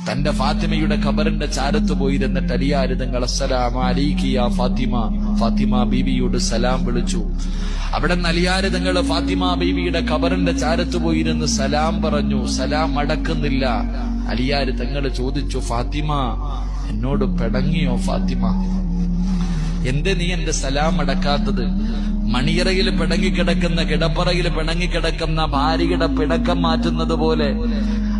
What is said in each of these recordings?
തന്റെ ഫാത്തിമയുടെ ഖബറിന്റെ ചാരത്ത് പോയിരുന്നിട്ട് അലിയാർ തങ്ങൾ അസ്സലാമു അലൈകി യാ ഫാത്തിമ, ഫാത്തിമ ബീവിയോട് സലാം വിളിച്ചു. അവിടെ അലിയാർ തങ്ങൾ ഫാത്തിമ ബീവിയുടെ ഖബറിന്റെ ചാരത്ത് പോയിരുന്ന് സലാം പറഞ്ഞു. സലാം അടക്കുന്നില്ല. അലിയാർ തങ്ങൾ ചോദിച്ചു, ഫാത്തിമ എന്നോട് പിണങ്ങിയോ ഫാത്തിമ? എന്തേ നീ എന്റെ സലാം അടക്കാത്തത്? മണിയറയിൽ പിണങ്ങിക്കിടക്കുന്ന, കിടപ്പറയിൽ പിണങ്ങിക്കിടക്കുന്ന ഭാര്യയുടെ പിണക്കം മാറ്റുന്നത് പോലെ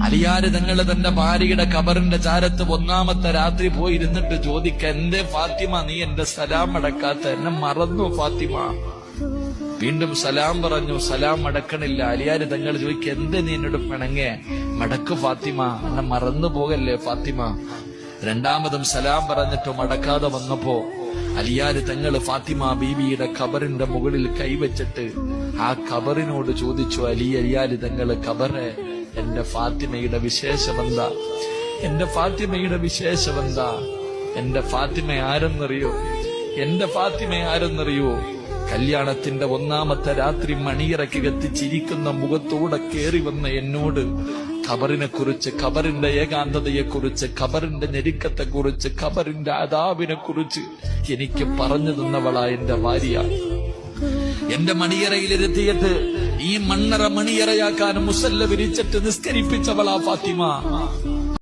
അലിയാർ തങ്ങൾ തന്റെ ഭാര്യയുടെ ഖബറിന്റെ ചാരത്ത് ഒന്നാമത്തെ രാത്രി പോയിരുന്നിട്ട് ചോദിക്ക, എന്തേ ഫാത്തിമ നീ എന്റെ സലാം അടക്കാത്ത? എന്നെ മറന്നു ഫാത്തിമ? വീണ്ടും സലാം പറഞ്ഞു. സലാം അടക്കണില്ല. അലിയാർ തങ്ങൾ ചോദിക്ക, എന്തേ നീ എന്നോട് പിണങ്ങേ? മടക്ക് ഫാത്തിമ, എന്നെ മറന്നു പോകല്ലേ ഫാത്തിമ? രണ്ടാമതും സലാം പറഞ്ഞിട്ട് മടക്കാതെ വന്നപ്പോ അലിയാർ തങ്ങൾ ഫാത്തിമ ബീവിയുടെ ഖബറിന്റെ മുകളിൽ കൈവച്ചിട്ട് ആ ഖബറിനോട് ചോദിച്ചു, അലിയാർ തങ്ങൾ ഖബറെ, എന്റെ ഫാത്തിമയുടെ വിശേഷമെന്താ? എന്റെ ഫാത്തിമയുടെ വിശേഷമെന്താ? എന്റെ ഫാത്തിമ ആരെന്നറിയോ? എന്റെ ഫാത്തിമ ആരെന്നറിയോ? കല്യാണത്തിന്റെ ഒന്നാമത്തെ രാത്രി മണിയറയ്ക്ക് കത്തിച്ചിരിക്കുന്ന മുഖത്തോടെ കേറി വന്ന എന്നോട് ഖബറിനെ കുറിച്ച്, ഖബറിന്റെ ഏകാന്തതയെക്കുറിച്ച്, ഖബറിന്റെ ഞെരുക്കത്തെക്കുറിച്ച്, ഖബറിന്റെ അദാബിനെ കുറിച്ച് എനിക്ക് പറഞ്ഞു തന്നവളാ എന്റെ ഭാര്യ. എന്റെ മണിയറയിലിരുത്തിയിട്ട് ഈ മണ്ണറ മണിയറയാക്കാൻ മുസല്ല വിരിച്ചിട്ട് നിസ്കരിപ്പിച്ചവളാ ഫാത്തിമ.